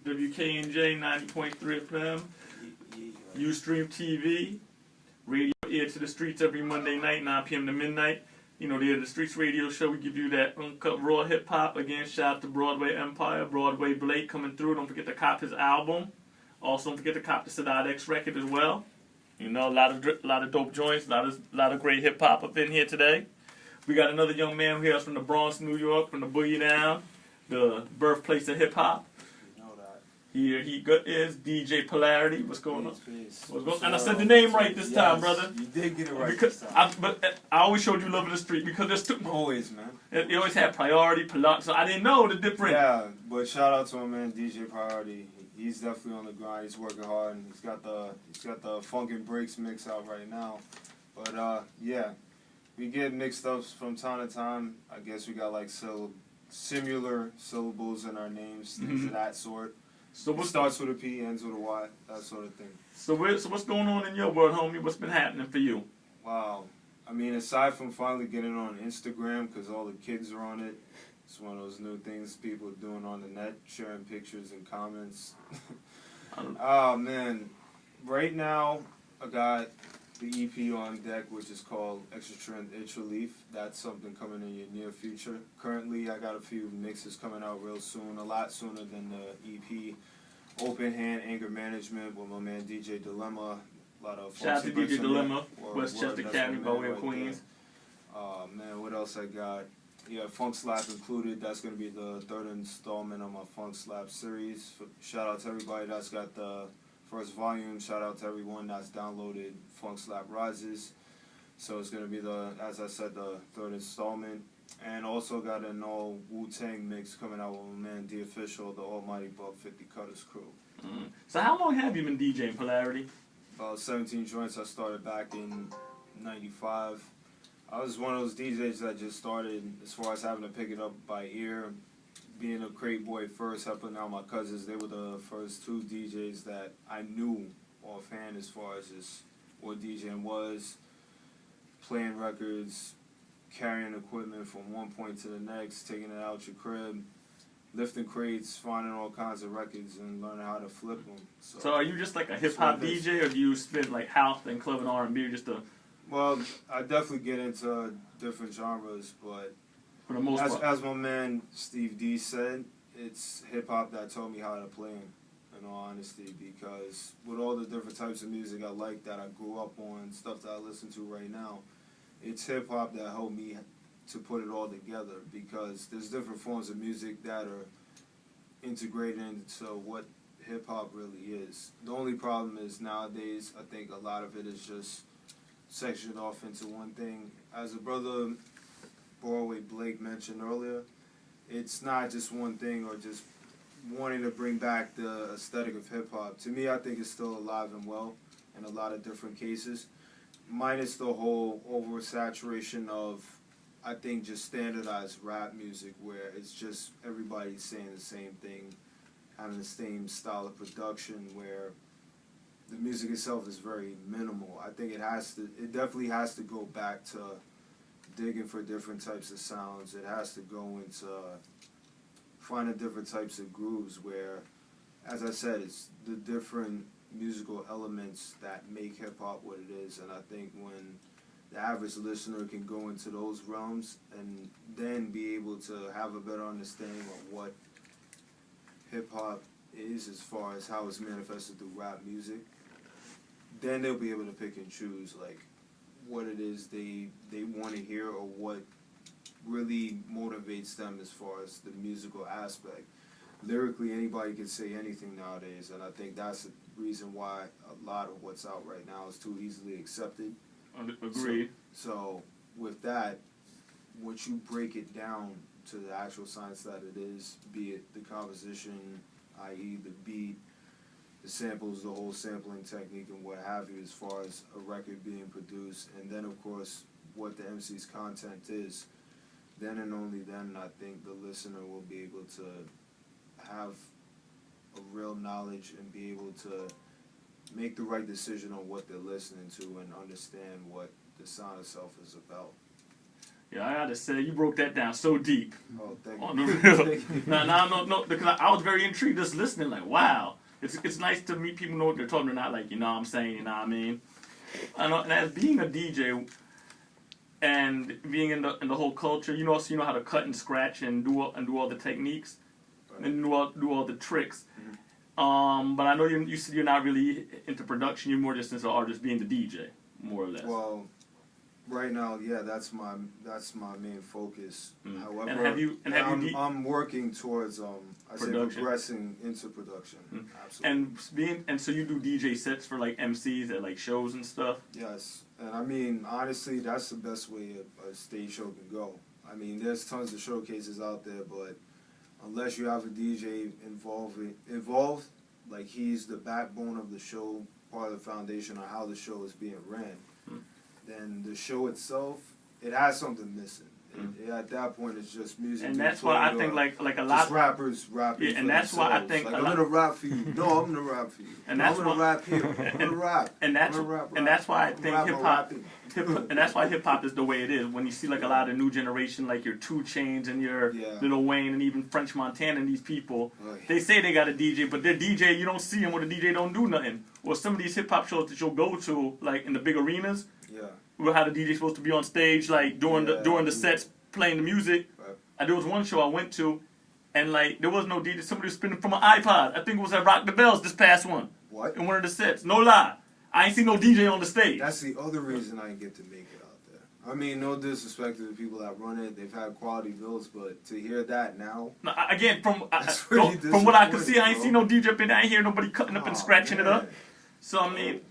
WKNJ 90.3 FM, Ustream TV, radio ear to the streets every Monday night, 9 p.m. to midnight. You know, the Ear to the Streets radio show, we give you that uncut raw hip hop. Again, shout out to Broadway Empire, Broadway Blake coming through. Don't forget to cop his album. Also, don't forget to cop the Sadat X record as well. You know, a lot of dope joints, a lot of great hip hop up in here today. We got another young man who hails from the Bronx, New York, from the Boogie Down, the birthplace of hip hop. You know that. He is DJ Polarity. What's going on? Peace. What's going on? And I said the name right this time, brother. You did get it right because this time. But I always showed you love of the street because there's two. Always, man. You always had Priority, Polarity, so I didn't know the difference. Yeah, but shout out to him, man, DJ Priority. He's definitely on the grind. He's working hard, and he's got the Funk and Breaks mix out right now. But yeah, we get mixed ups from time to time. I guess we got like similar syllables in our names, things of that sort. So what starts with a P, ends with a Y, that sort of thing. So what's going on in your world, homie? What's been happening for you? Wow. I mean, aside from finally getting on Instagram, because all the kids are on it, it's one of those new things people are doing on the net, sharing pictures and comments. Oh, man. Right now, I got the EP on deck, which is called Extra Strength Itch Relief. That's something coming in your near future. Currently, I got a few mixes coming out real soon, a lot sooner than the EP. Open Hand Anger Management with my man DJ Dilemma. A lot of shout out to DJ Dilemma, Westchester County, by way of Queens. Man, what else I got? Yeah, Funk Slap included. That's going to be the third installment of my Funk Slap series. Shout out to everybody that's got the first volume. Shout out to everyone that's downloaded Funk Slap Rises. So it's going to be as I said, the third installment. And also got an all Wu-Tang mix coming out with my man The Official, the Almighty Buck 50 Cutters crew. So how long have you been DJing, Polarity? About 17 joints. I started back in '95. I was one of those DJs that just started as far as having to pick it up by ear. Being a crate boy first, helping out my cousins. They were the first two DJs that I knew offhand as far as just what DJing was. Playing records, carrying equipment from one point to the next, taking it out your crib, lifting crates, finding all kinds of records, and learning how to flip them. So are you just like a hip-hop DJ, or do you spit like house and club and R&B, or just a... Well, I definitely get into different genres, but for the most part, as my man Steve D said, it's hip-hop that taught me how to play them, in all honesty, because with all the different types of music I like that I grew up on, stuff that I listen to right now, it's hip-hop that helped me to put it all together, because there's different forms of music that are integrated into what hip-hop really is. The only problem is nowadays, I think a lot of it is just sectioned off into one thing. As a brother Broadway Blake mentioned earlier, it's not just one thing or just wanting to bring back the aesthetic of hip-hop. To me, I think it's still alive and well in a lot of different cases, minus the whole oversaturation of, I think, just standardized rap music where it's just everybody saying the same thing, having the same style of production where the music itself is very minimal. I think it definitely has to go back to digging for different types of sounds. It has to go into finding different types of grooves where, as I said, it's the different musical elements that make hip-hop what it is. And I think when the average listener can go into those realms and then be able to have a better understanding of what hip-hop is as far as how it's manifested through rap music, then they'll be able to pick and choose like what it is they want to hear or what really motivates them as far as the musical aspect. Lyrically, anybody can say anything nowadays, and I think that's the reason why a lot of what's out right now is too easily accepted. Agreed. So with that, once you break it down to the actual science that it is, be it the composition, i.e. the beat, the samples, the whole sampling technique and what have you as far as a record being produced, and then of course what the MC's content is, then and only then I think the listener will be able to have a real knowledge and be able to make the right decision on what they're listening to and understand what the sound itself is about. Yeah, I gotta say, you broke that down so deep. Oh, thank On you. the real. Thank you. No, because I was very intrigued just listening. Like, wow, it's nice to meet people who know what they're talking about. Not like, you know what I'm saying, you know what I mean. And as being a DJ and being in the whole culture, so you know how to cut and scratch and do all the techniques and do all the tricks. But I know you said you're not really into production. You're more just into artist being the DJ, more or less. Well, right now, yeah, that's my main focus. However, I'm working towards I say progressing into production. Absolutely. And so you do DJ sets for like MCs at like shows and stuff. Yes, and I mean honestly, that's the best way a stage show can go. I mean, there's tons of showcases out there, but unless you have a DJ involved, like he's the backbone of the show, part of the foundation of how the show is being ran, then the show itself, it has something missing. At that point, it's just music. And that's why I think like a lot of rappers rapping. Yeah, and that's why I think like, I'm gonna rap for you. No, I'm gonna rap for you. And that's I'm gonna rap here. I'm gonna rap. And that's why I think hip hop. And that's why hip hop is the way it is. When you see like a lot of new generation, like your 2 Chainz and your Lil Wayne and even French Montana and these people, they say they got a DJ, but their DJ, you don't see them, or the DJ don't do nothing. Or some of these hip hop shows that you'll go to, like in the big arenas, where how the DJ supposed to be on stage, like during the sets, playing the music. And there was one show I went to, and like there was no DJ. Somebody was spinning from an iPod. I think it was at Rock the Bells this past one. What? In one of the sets. No lie. I ain't seen no DJ on the stage. That's the other reason I didn't get to make it out there. I mean, no disrespect to the people that run it. They've had quality bills, but to hear that now... Again, from what I could see, I ain't seen no DJ up in there. I ain't hear nobody cutting up and scratching it up. So, I mean...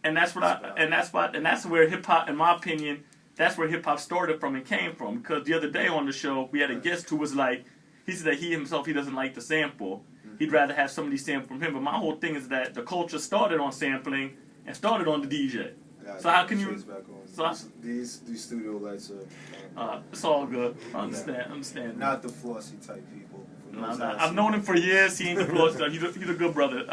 And that's where hip hop, in my opinion, that's where hip hop started from and came from. Because the other day on the show, we had a guest who was like, he said that he doesn't like the sample. He'd rather have somebody sample from him. But my whole thing is that the culture started on sampling and started on the DJ. So how can you? These studio lights are. It's all good. I understand. Not the flossy type people. I've known him for years. He ain't the flossy. He's a good brother.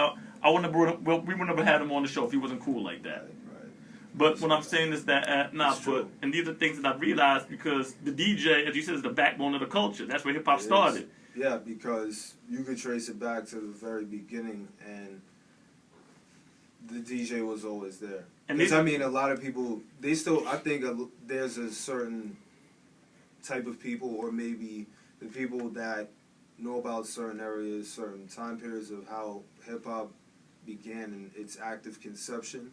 We wouldn't have had him on the show if he wasn't cool like that. Right. But what I'm saying is that, and these are things that I've realized because the DJ, as you said, is the backbone of the culture. That's where hip hop started. Yeah, because you could trace it back to the very beginning, and the DJ was always there. Because I mean, a lot of people, I think there's a certain type of people, or maybe the people that know about certain areas, certain time periods of how hip hop began in its active conception,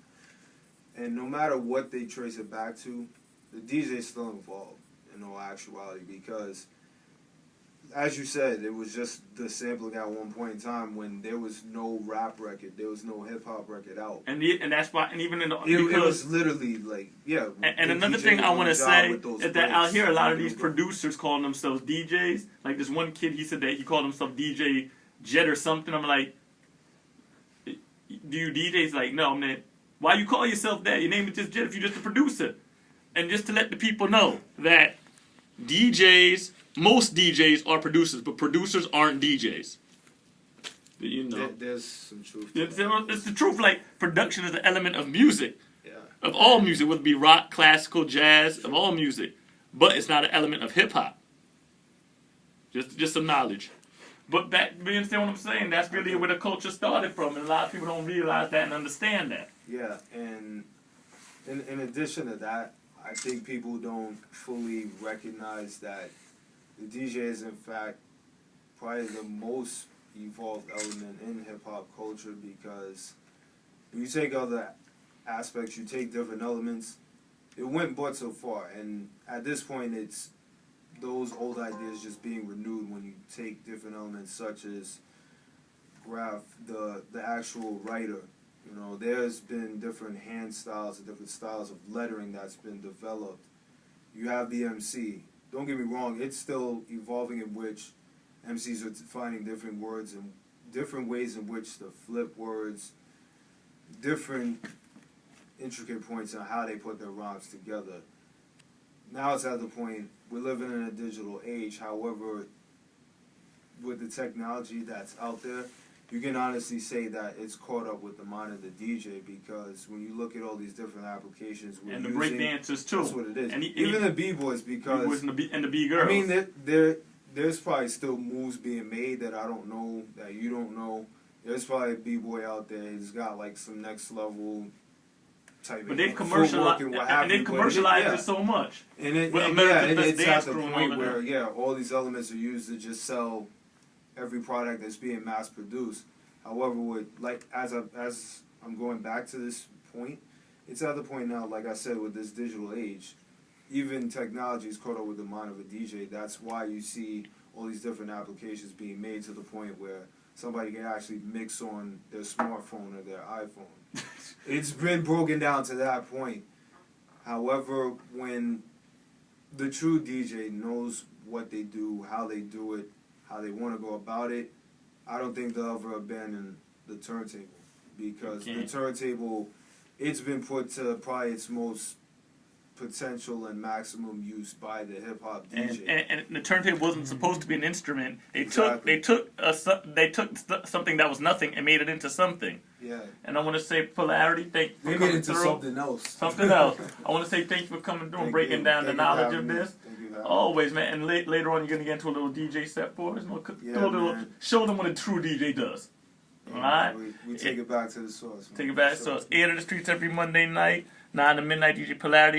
and no matter what they trace it back to, the DJ is still involved in all actuality, because as you said, it was just the sampling at one point in time when there was no rap record, there was no hip hop record out, and that's why, and even in the it was literally like And another thing I want to say is that I hear a lot of these producers calling themselves DJs. Like this one kid, he said that he called himself DJ Jet or something. I'm like, do you DJs? Like, no, man. Why you call yourself that? Your name is just Jet if you're just a producer. And just to let the people know that most DJs are producers, but producers aren't DJs. You know, there's some truth. It's the truth. Like, production is an element of music, of all music, whether it be rock, classical, jazz, of all music. But it's not an element of hip hop. Just some knowledge. But you understand what I'm saying? That's really where the culture started from, and a lot of people don't realize that and understand that. Yeah, and in addition to that, I think people don't fully recognize that the DJ is in fact probably the most evolved element in hip-hop culture, because when you take other aspects, you take different elements, it went but so far, and at this point it's those old ideas just being renewed when you take different elements such as the actual writer. You know, there's been different hand styles and different styles of lettering that's been developed. You have the MC. Don't get me wrong, it's still evolving, in which MCs are finding different words and different ways in which to flip words, different intricate points on how they put their rhymes together. Now it's at the point, we're living in a digital age, however, with the technology that's out there, you can honestly say that it's caught up with the mind of the DJ, because when you look at all these different applications we're and the using, break dancers too. that's what it is. And even the B-boys, because and the B girls. I mean, there's probably still moves being made that I don't know, that you don't know. There's probably a B-boy out there who's got like some next level type but of they've commercialized it so much. And it's at the point where all these elements are used to just sell every product that's being mass produced. However, as I'm going back to this point, it's at the point now, like I said, with this digital age, even technology is caught up with the mind of a DJ. That's why you see all these different applications being made to the point where somebody can actually mix on their smartphone or their iPhone. It's been broken down to that point. However, when the true DJ knows what they do, how they do it, how they want to go about it, I don't think they'll ever abandon the turntable, because the turntable, it's been put to probably its most potential and maximum use by the hip hop DJ. And the turntable wasn't supposed to be an instrument. They took something that was nothing and made it into something. Yeah. And I want to say, Polarity, thank you for coming coming into through. something else. Something else. I want to say thank you for coming through and breaking down the knowledge of this. Always, man. And later on, you're gonna get into a little DJ set for us. Show them what a true DJ does. Yeah, all right. We take it back to the source. Man. Take it back to the source. Air to the streets every Monday night, 9 to midnight. DJ Polarity.